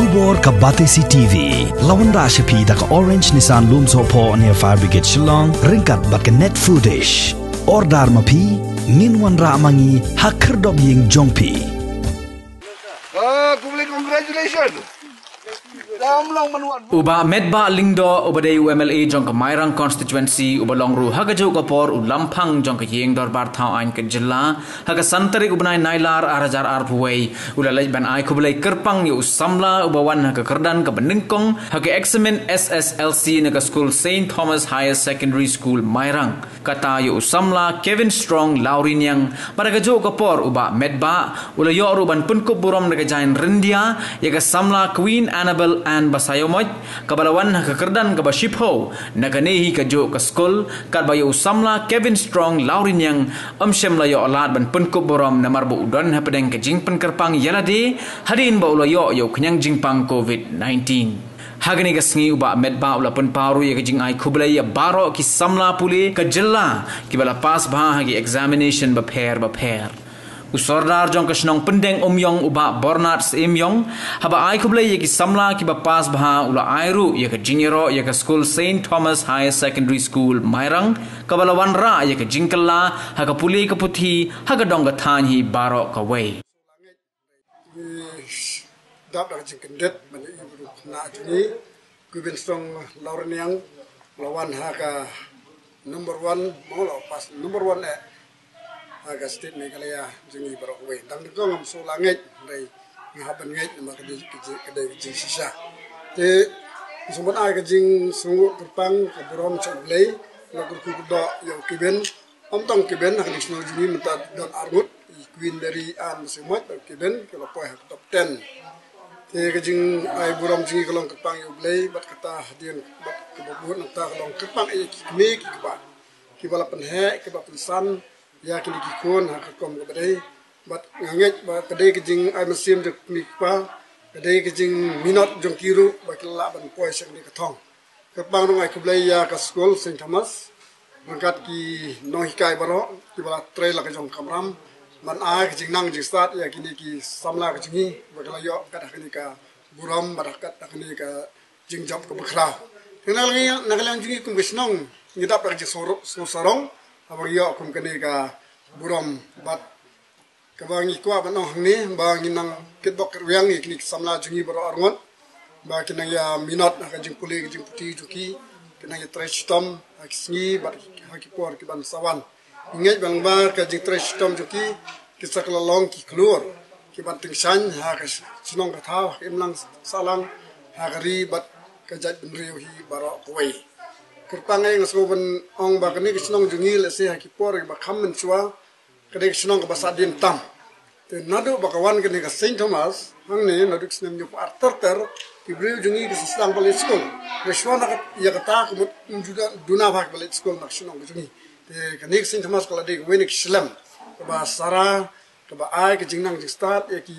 Tubor ka Batesi TV lawan ra shapi da ka Orange Nissan Lumso po near Fire Brigade Shillong ringkat bat ka net foodish ordar mapi minwan ra mangi hakrdob ying jongpi. Congratulations. Uba medba lingdo uba de UMLA jong ka Mairang constituency uba longru haga jau ka por u lampang jong ka yeng dorbar thau ain ka jilla haga santari ubnai nailar arajar arpuwei ulalai ban ai kublai kerpang yu samla uba wan haga kerdan ka beningkong haga examen SSLC naga school St Thomas Higher Secondary School Mairang kata yu samla Kevin Strong Laurinyang pada jau ka por uba medba ulayo uban punkup burom naga jain rindia yaga samla Queen Annabel and basayomoj kabalawan kakerdan kabashipho naganehi kajo ka school kadbayo samla Kevin Strong Laurinyang amshem layo alad ban punkup borom namar bu udon hapadeng ka jingpan kerpang yalade hadin ba ulayo yo knyang jingpang COVID-19 hagani gasngi uba medba ula pun paru ya jing ai kublai ya baro ki samla puli ka jilla ki bala pas ba hagi examination ba pair usordar jong kasnong pendeng umyong uba bornat semyong haba ai kublai yeki samla ki bapas bha ula airu yeka jingero yeka school St Thomas Higher Secondary School Mairang kabalawan ra yeka jingkalla haga puli ka puthi haga dongga thanhi baro ka wei dap dar jingkendet man ibu na juni Kevin Strong Laurinyang lawan haga number 1 mau pas number 1 aga state Meghalaya jungi barok we dang ko ngam so langit dai ngaban ngait ma kadai jing sisa te sumbat aga jing sungu kerpang ka borom choblei la kurku do yo kiben om tong kiben ha national jungi mata don armut queen dari an semat kiben ko po ha top 10 te ga jing ai borom jungi kolong kerpang yo blei bat kata hadian bat kebobun ta kolong kerpang ai kimi ki ba ki bala penhe ki ba pensan ya kini kikon hakakom ke badai bat nganget ba kadai kijing ai mesim jok mikpa kadai kijing minot jong kiru ba kila ban poi sek ni kathong kapang nong ai kublai ya ka school St Thomas mangkat ki no hikai baro ki bala trail la ka jong kamram man ai kijing nang jing start ya kini ki samla ka jingi ba kala yo kat kini ka buram ba kat kini ka jing job ka bakra kenal nagalang jingi kum bisnong ngidap ka jing sorong abang yo kum kene ka burom bat kabangi ko abano hangni bangi nang kitbok riang ikni samla jungi baro arngon ba kinang ya minot na kajing puli kajing puti juki kinang ya trash tom aksni bat hakipor ki ban sawan ingej bang ba kajing trash tom juki kisakla long ki klur ki ban tingsan ha ka sinong ka thaw imlang salang ha gari bat kajat benriu hi baro koi kerpangai ngasoban ong ba kani kisnong jungi le se hakipor ba khammen chwa kade kisnong ka basadin tam te nadu bakawan kani ka St Thomas hangne nadu kisnem nyu arter ki breu jungi ki sistang bale school reshwana ya kata kumut juga duna bak bale school naksnong jungi te kani St Thomas kala de wenik slam ba sara ka ba ai ki jingnang jing start e ki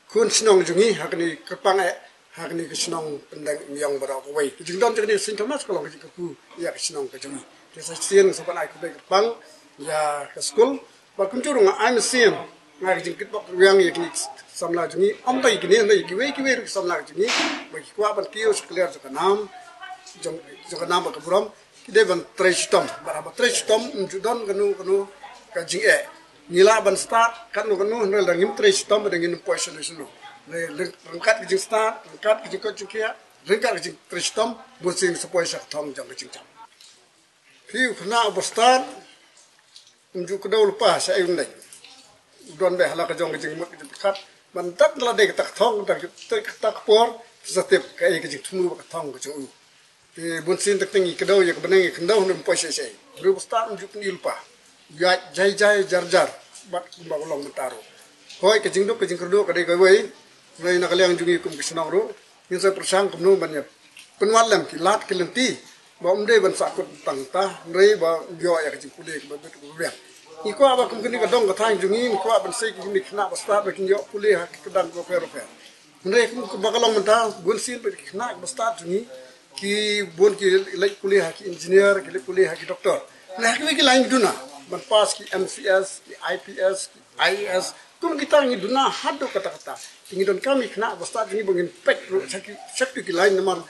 kun snong jungi hakni kerpangai hakni kisnong pendang yang barok wei jingdom jadi St Thomas kalau ku ya kisnong ka jungi desa sien sopan ai ku be pang ya ka school ba kunjuru nga ai sien nga jingkit bok yang ya kini samla jungi om tai kini ndai ki wei samla jungi ba ki kwa ban kiyo clear ka nam jong ka nam ka brom ki de ban treshtom ba treshtom judon kanu ka jing e nila ban start kanu ndel dangim treshtom dangin position no rengkat kijing start rengkat kijing kocukia rengkat kijing tristom busing sepoi sak thong jang kijing jang piu khna obstan unju kedau lupa sai undai don be hala ka jong kijing mut kijing khat ban tak la de tak thong tak por satep kai kijing thunu ka thong ka chu te bunsin tak tingi kedau ya beneng kendau ndum poi sai ru obstan unju ni lupa ya jai jar bat ba long mentaro hoi kijing duk kijing kerdu ka de ka wei ngai nakaliang jungi kum kisnong ro yin sa persang kum no banya penwat lam ki lat ki lenti ba umde ban sakut tangta ngai ba yo ya ki pude ki ba bet ku be ni ko aba kum kini ka dong ka thang jungi ni ko ban sei ki ni khna ba sta ba ki yo pule ha ki dan ko pero ngai kum ba kalong menta gun sin ba ki khna ba sta jungi ki bon ki lai pule ha ki engineer ki lai pule ha ki doctor na ki lain duna ban pas ki MCS ki IPS ki IAS kum kita ni duna hadu kata-kata tinggi don kami kena basta tinggi bangin pek sakti lain nomor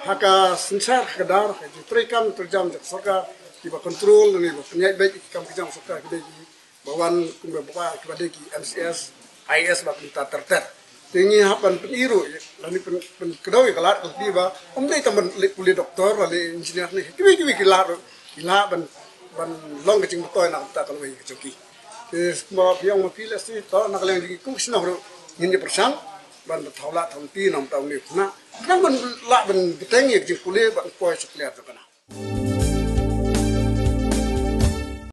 haka sensar kadar haji prekam terjam jak sarkar tiba kontrol ni penyai baik kam kijam sarkar kedai bawan kumba bapa kepada ki MCS IS bak minta terter tinggi hapan peniru lani pen kedai kelar tiba omdai teman kuliah doktor wali engineer ni kiwi kilar ban long kecing betul nak tak kalau bagi kecoki semua yang mapilih sih tahu nak lagi kum sih nak ini persang ban bertaulah tahun ti 6 tahun ni nah kan ban lah ban betengi kecing kuliah ban kuai sekalian tu kena